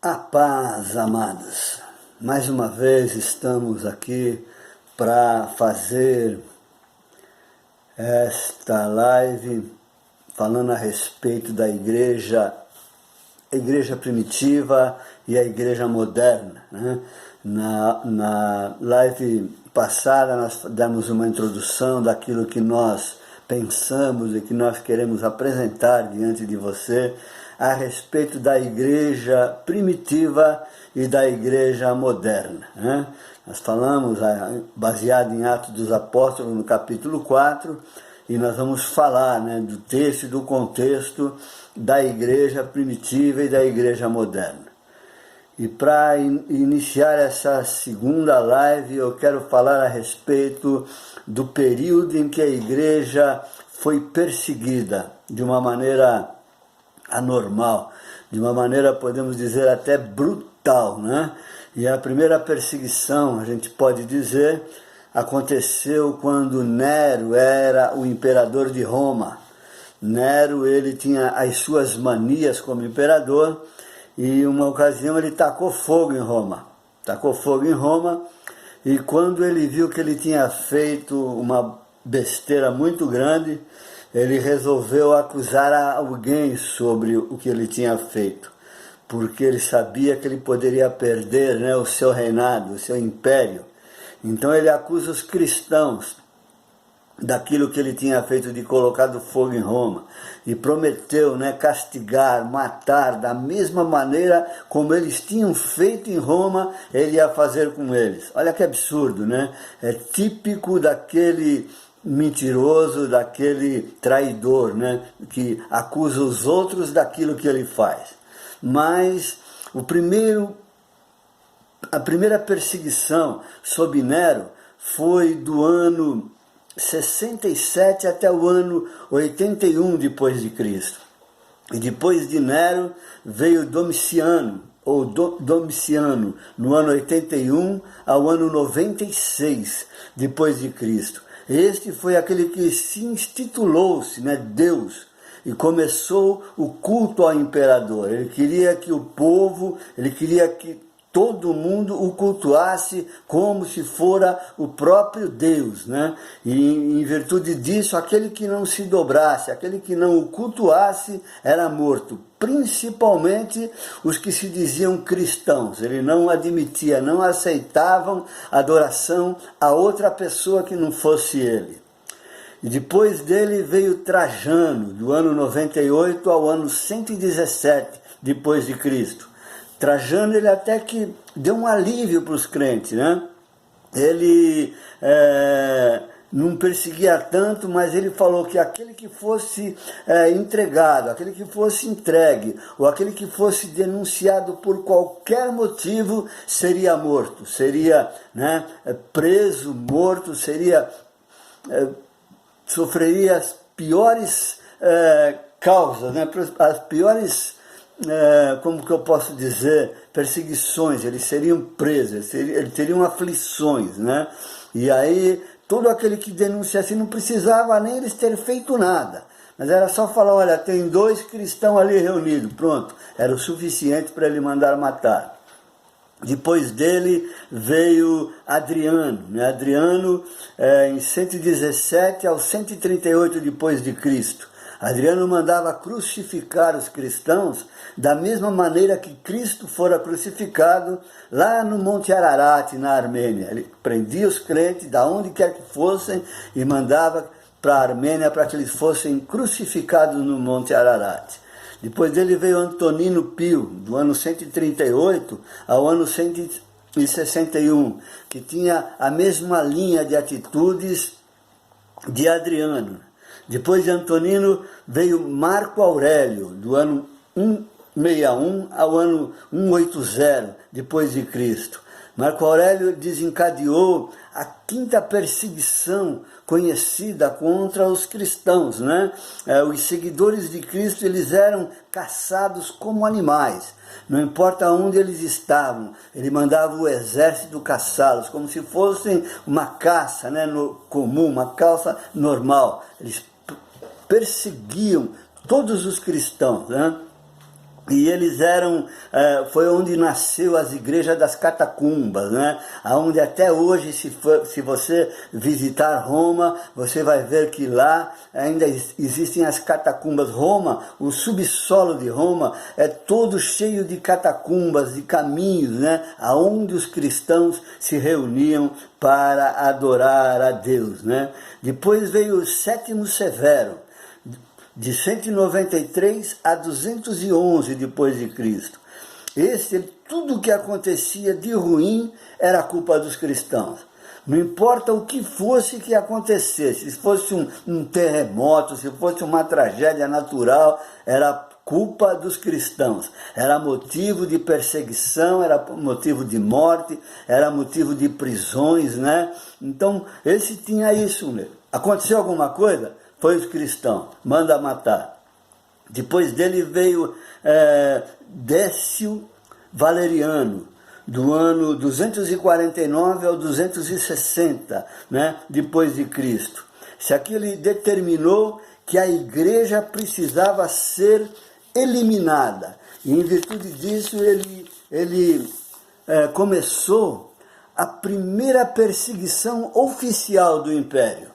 A paz, amados. Mais uma vez estamos aqui para fazer esta live falando a respeito da igreja primitiva e a igreja moderna, né? Na live passada nós demos uma introdução daquilo que nós pensamos e que nós queremos apresentar diante de você a respeito da igreja primitiva e da igreja moderna, né? Nós falamos, baseado em Atos dos Apóstolos, no capítulo 4, e nós vamos falar, né, do texto e do contexto da igreja primitiva e da igreja moderna. E para iniciar essa segunda live, eu quero falar a respeito do período em que a igreja foi perseguida de uma maneira anormal, de uma maneira, podemos dizer, até brutal, né? E a primeira perseguição, a gente pode dizer, aconteceu quando Nero era o imperador de Roma. Nero, ele tinha as suas manias como imperador, e uma ocasião ele tacou fogo em Roma. E quando ele viu que ele tinha feito uma besteira muito grande, ele resolveu acusar alguém sobre o que ele tinha feito, porque ele sabia que ele poderia perder, né, o seu reinado, o seu império. Então ele acusa os cristãos daquilo que ele tinha feito de colocado fogo em Roma, e prometeu, né, castigar, matar, da mesma maneira como eles tinham feito em Roma, ele ia fazer com eles. Olha que absurdo, né? É típico daquele mentiroso, daquele traidor, né, que acusa os outros daquilo que ele faz. Mas a primeira perseguição sob Nero foi do ano 67 até o ano 81 depois de Cristo. E depois de Nero veio Domiciano, no ano 81 ao ano 96 depois de Cristo. Este foi aquele que se intitulou-se, né, Deus, e começou o culto ao imperador. Ele queria que o povo, ele queria que todo mundo o cultuasse como se fora o próprio Deus, né? E em virtude disso, aquele que não se dobrasse, aquele que não o cultuasse, era morto. Principalmente os que se diziam cristãos. Ele não admitia, não aceitavam adoração a outra pessoa que não fosse ele. E depois dele veio Trajano, do ano 98 ao ano 117 depois de Cristo. Trajano, ele até que deu um alívio para os crentes, né? Ele não perseguia tanto, mas ele falou que aquele que fosse entregado, aquele que fosse entregue, ou aquele que fosse denunciado por qualquer motivo, seria morto, seria, né, preso, morto, sofreria as piores causas, né, as piores, como que eu posso dizer, perseguições. Eles seriam presos, eles teriam aflições, né? E aí todo aquele que denunciasse não precisava nem eles terem feito nada, mas era só falar: olha, tem 2 cristãos ali reunidos, pronto, era o suficiente para ele mandar matar. Depois dele veio Adriano, né? Adriano em 117 ao 138 depois de Cristo. Adriano mandava crucificar os cristãos da mesma maneira que Cristo fora crucificado lá no Monte Ararat, na Armênia. Ele prendia os crentes, da onde quer que fossem, e mandava para a Armênia para que eles fossem crucificados no Monte Ararat. Depois dele veio Antonino Pio, do ano 138 ao ano 161, que tinha a mesma linha de atitudes de Adriano. Depois de Antonino veio Marco Aurélio, do ano 161 ao ano 180 depois de Cristo. Marco Aurélio desencadeou a 5ª perseguição conhecida contra os cristãos, né? Os seguidores de Cristo, eles eram caçados como animais. Não importa onde eles estavam, ele mandava o exército caçá-los, como se fossem uma caça, né, comum, uma caça normal. Eles perseguiam todos os cristãos, né? E eles eram, foi onde nasceu as igrejas das catacumbas, né? Onde até hoje, se você visitar Roma, você vai ver que lá ainda existem as catacumbas. Roma, o subsolo de Roma é todo cheio de catacumbas, de caminhos, né? Onde os cristãos se reuniam para adorar a Deus, né? Depois veio o Sétimo Severo, de 193 a 211 depois de Cristo. Tudo o que acontecia de ruim era culpa dos cristãos. Não importa o que fosse que acontecesse, se fosse um terremoto, se fosse uma tragédia natural, era culpa dos cristãos. Era motivo de perseguição, era motivo de morte, era motivo de prisões, né? Então, esse tinha isso, né? Aconteceu alguma coisa? Foi os cristãos, manda matar. Depois dele veio Décio Valeriano, do ano 249 ao 260, né, depois de Cristo. Isso aqui ele determinou que a igreja precisava ser eliminada. E em virtude disso ele começou a primeira perseguição oficial do império.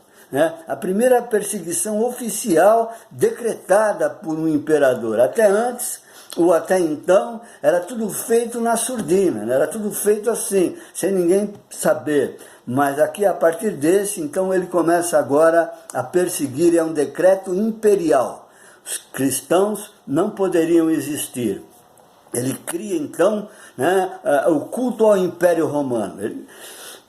A primeira perseguição oficial decretada por um imperador. Até antes, ou até então, era tudo feito na surdina, era tudo feito assim, sem ninguém saber. Mas aqui, a partir desse, então, ele começa agora a perseguir, é um decreto imperial. Os cristãos não poderiam existir. Ele cria, então, o culto ao Império Romano.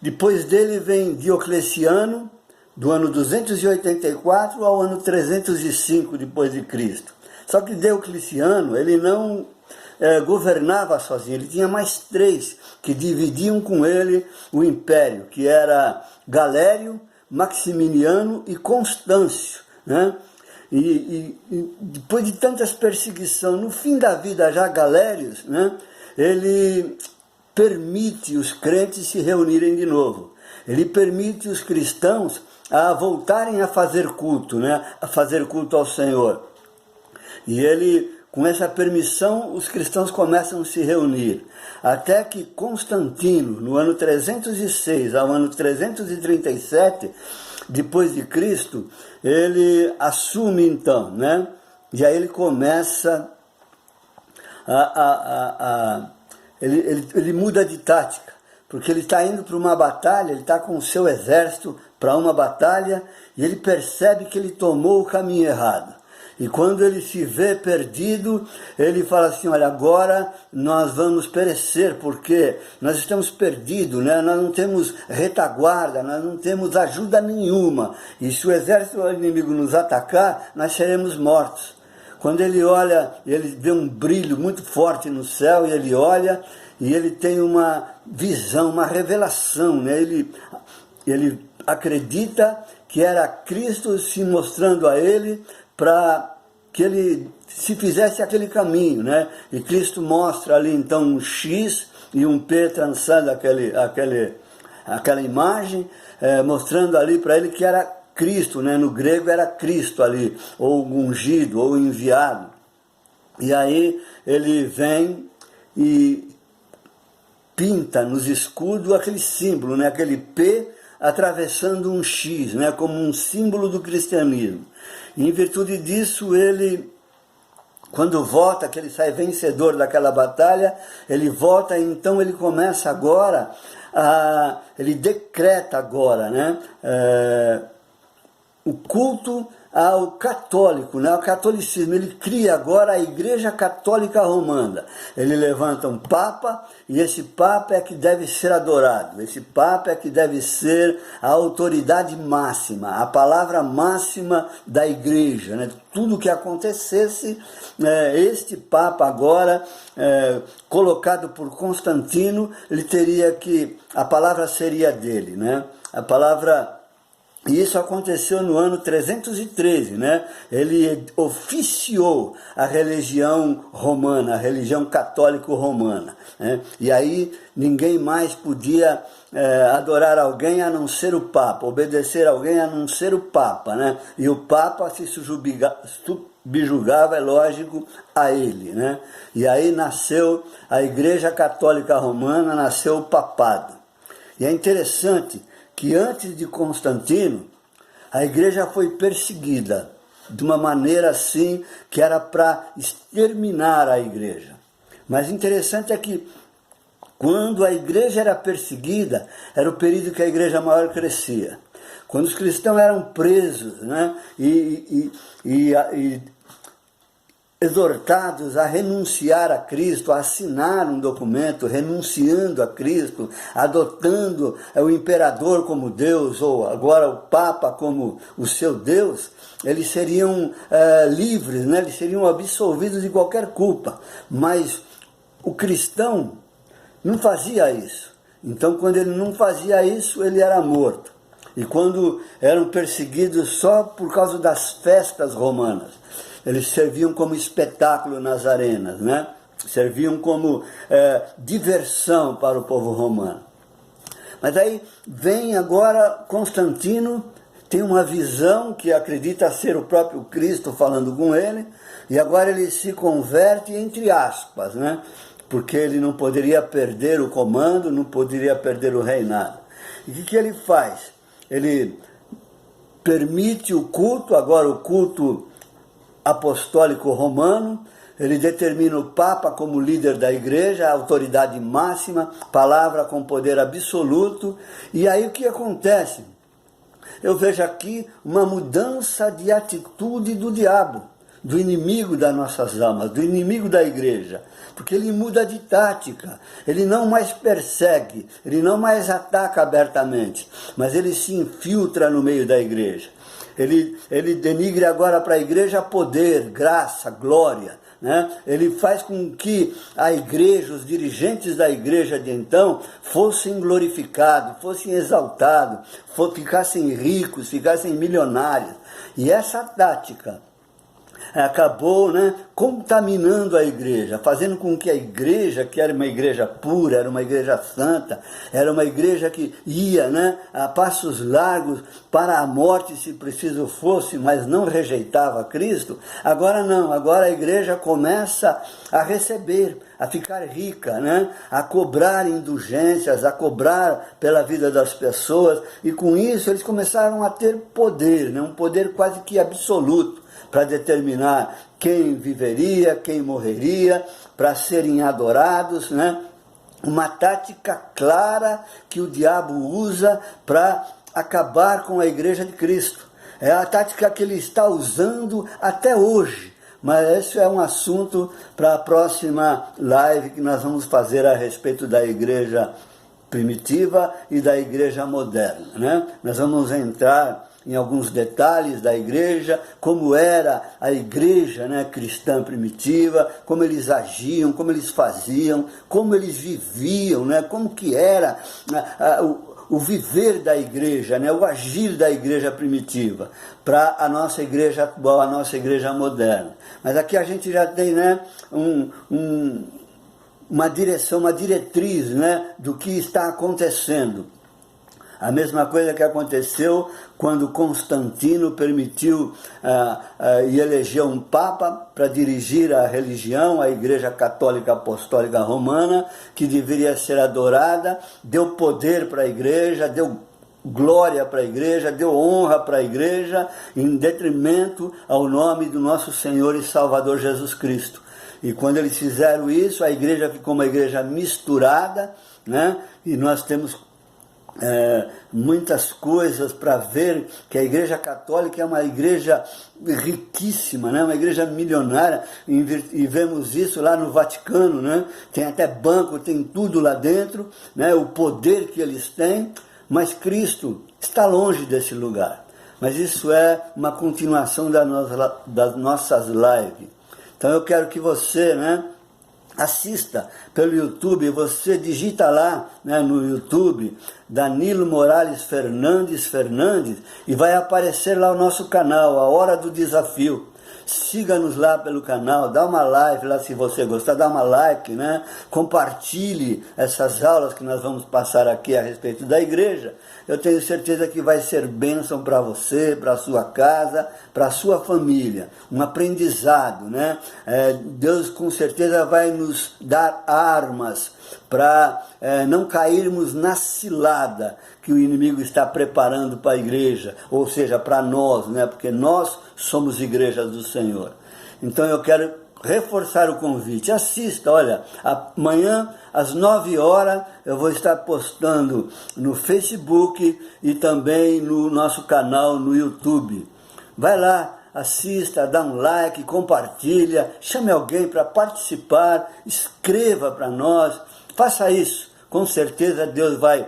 Depois dele vem Diocleciano, do ano 284 ao ano 305 depois de Cristo. Só que Diocleciano, ele não governava sozinho, ele tinha mais 3 que dividiam com ele o império, que era Galério, Maximiliano e Constâncio, né? E depois de tantas perseguições, no fim da vida já Galérios, né, ele permite os crentes se reunirem de novo. Ele permite os cristãos a voltarem a fazer culto, né? A fazer culto ao Senhor. E ele, com essa permissão, os cristãos começam a se reunir. Até que Constantino, no ano 306 ao ano 337, depois de Cristo, ele assume então, né? E aí ele começa ele muda de tática. Porque ele está indo para uma batalha, ele está com o seu exército para uma batalha, e ele percebe que ele tomou o caminho errado. E quando ele se vê perdido, ele fala assim, olha, agora nós vamos perecer, porque nós estamos perdidos, né? Nós não temos retaguarda, nós não temos ajuda nenhuma. E se o exército inimigo nos atacar, nós seremos mortos. Quando ele olha, ele vê um brilho muito forte no céu, e ele olha, e ele tem uma visão, uma revelação, né? Ele acredita que era Cristo se mostrando a ele para que ele se fizesse aquele caminho, né? E Cristo mostra ali então um X e um P trançando aquela imagem, mostrando ali para ele que era Cristo, né? No grego era Cristo ali, ou ungido, ou enviado. E aí ele vem e pinta nos escudos aquele símbolo, né? Aquele P atravessando um X, né? Como um símbolo do cristianismo. E em virtude disso, ele, quando volta, que ele sai vencedor daquela batalha, ele volta e então ele começa agora, ele decreta agora, né? O culto ao católico, né? O catolicismo. Ele cria agora a Igreja Católica Romana. Ele levanta um Papa, e esse Papa é que deve ser adorado. Esse Papa é que deve ser a autoridade máxima, a palavra máxima da Igreja, né? Tudo que acontecesse, este Papa agora, colocado por Constantino, ele teria que, a palavra seria dele, né? A palavra. E isso aconteceu no ano 313, né? Ele oficiou a religião romana, a religião católico-romana, né? E aí ninguém mais podia adorar alguém a não ser o Papa, obedecer alguém a não ser o Papa, né? E o Papa se subjugava, é lógico, a ele, né? E aí nasceu a Igreja Católica Romana, nasceu o papado. E é interessante que antes de Constantino, a igreja foi perseguida de uma maneira assim que era para exterminar a igreja. Mas interessante é que quando a igreja era perseguida, era o período que a igreja maior crescia. Quando os cristãos eram presos, né, e exortados a renunciar a Cristo, a assinar um documento renunciando a Cristo, adotando o imperador como Deus, ou agora o Papa como o seu Deus, eles seriam livres, né? Eles seriam absolvidos de qualquer culpa. Mas o cristão não fazia isso. Então, quando ele não fazia isso, ele era morto. E quando eram perseguidos só por causa das festas romanas, eles serviam como espetáculo nas arenas, né? Serviam como diversão para o povo romano. Mas aí vem agora Constantino, tem uma visão que acredita ser o próprio Cristo falando com ele, e agora ele se converte entre aspas, né? Porque ele não poderia perder o comando, não poderia perder o reinado. E o que ele faz? Ele permite o culto, agora o culto apostólico romano, ele determina o Papa como líder da igreja, a autoridade máxima, palavra com poder absoluto. E aí o que acontece? Eu vejo aqui uma mudança de atitude do diabo, do inimigo das nossas almas, do inimigo da igreja, porque ele muda de tática, ele não mais persegue, ele não mais ataca abertamente, mas ele se infiltra no meio da igreja. Ele denigre agora para a igreja poder, graça, glória, né? Ele faz com que a igreja, os dirigentes da igreja de então, fossem glorificados, fossem exaltados, ficassem ricos, ficassem milionários. E essa tática acabou, né, contaminando a igreja, fazendo com que a igreja, que era uma igreja pura, era uma igreja santa, era uma igreja que ia, né, a passos largos para a morte, se preciso fosse, mas não rejeitava Cristo. Agora não, agora a igreja começa a receber, a ficar rica, né, a cobrar indulgências, a cobrar pela vida das pessoas, e com isso eles começaram a ter poder, né, um poder quase que absoluto, para determinar quem viveria, quem morreria, para serem adorados, né? Uma tática clara que o diabo usa para acabar com a igreja de Cristo. É a tática que ele está usando até hoje. Mas esse é um assunto para a próxima live que nós vamos fazer a respeito da igreja primitiva e da igreja moderna, né? Nós vamos entrar em alguns detalhes da igreja, como era a igreja, né, cristã primitiva, como eles agiam, como eles faziam, como eles viviam, né, como que era o viver da igreja, né, o agir da igreja primitiva, para a nossa igreja atual, a nossa igreja moderna. Mas aqui a gente já tem, né, uma direção, uma diretriz, né, do que está acontecendo. A mesma coisa que aconteceu quando Constantino permitiu e elegeu um Papa para dirigir a religião, a Igreja Católica Apostólica Romana, que deveria ser adorada, deu poder para a igreja, deu glória para a igreja, deu honra para a igreja, em detrimento ao nome do nosso Senhor e Salvador Jesus Cristo. E quando eles fizeram isso, a igreja ficou uma igreja misturada, né? E nós temos muitas coisas para ver que a Igreja Católica é uma igreja riquíssima, né? Uma igreja milionária, e vemos isso lá no Vaticano, né? Tem até banco, tem tudo lá dentro, né? O poder que eles têm, mas Cristo está longe desse lugar. Mas isso é uma continuação das nossas lives. Então eu quero que você, né, assista pelo YouTube, você digita lá, né, no YouTube, Danilo Morales Fernandes, e vai aparecer lá o nosso canal, A Hora do Desafio. siga-nos lá pelo canal, dá uma like lá se você gostar, dá uma like, né? Compartilhe essas aulas que nós vamos passar aqui a respeito da igreja. Eu tenho certeza que vai ser bênção para você, para a sua casa, para a sua família, um aprendizado, né? Deus com certeza vai nos dar armas para não cairmos na cilada que o inimigo está preparando para a igreja, ou seja, para nós, né? Porque nós somos igrejas do Senhor. Então eu quero reforçar o convite, assista, olha, amanhã às 9 horas eu vou estar postando no Facebook e também no nosso canal no YouTube. Vai lá, assista, dá um like, compartilha, chame alguém para participar, escreva para nós, faça isso, com certeza Deus vai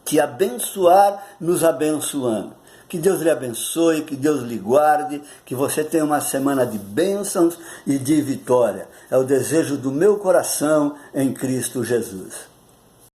te abençoar nos abençoando. Que Deus lhe abençoe, que Deus lhe guarde, que você tenha uma semana de bênçãos e de vitória. É o desejo do meu coração em Cristo Jesus.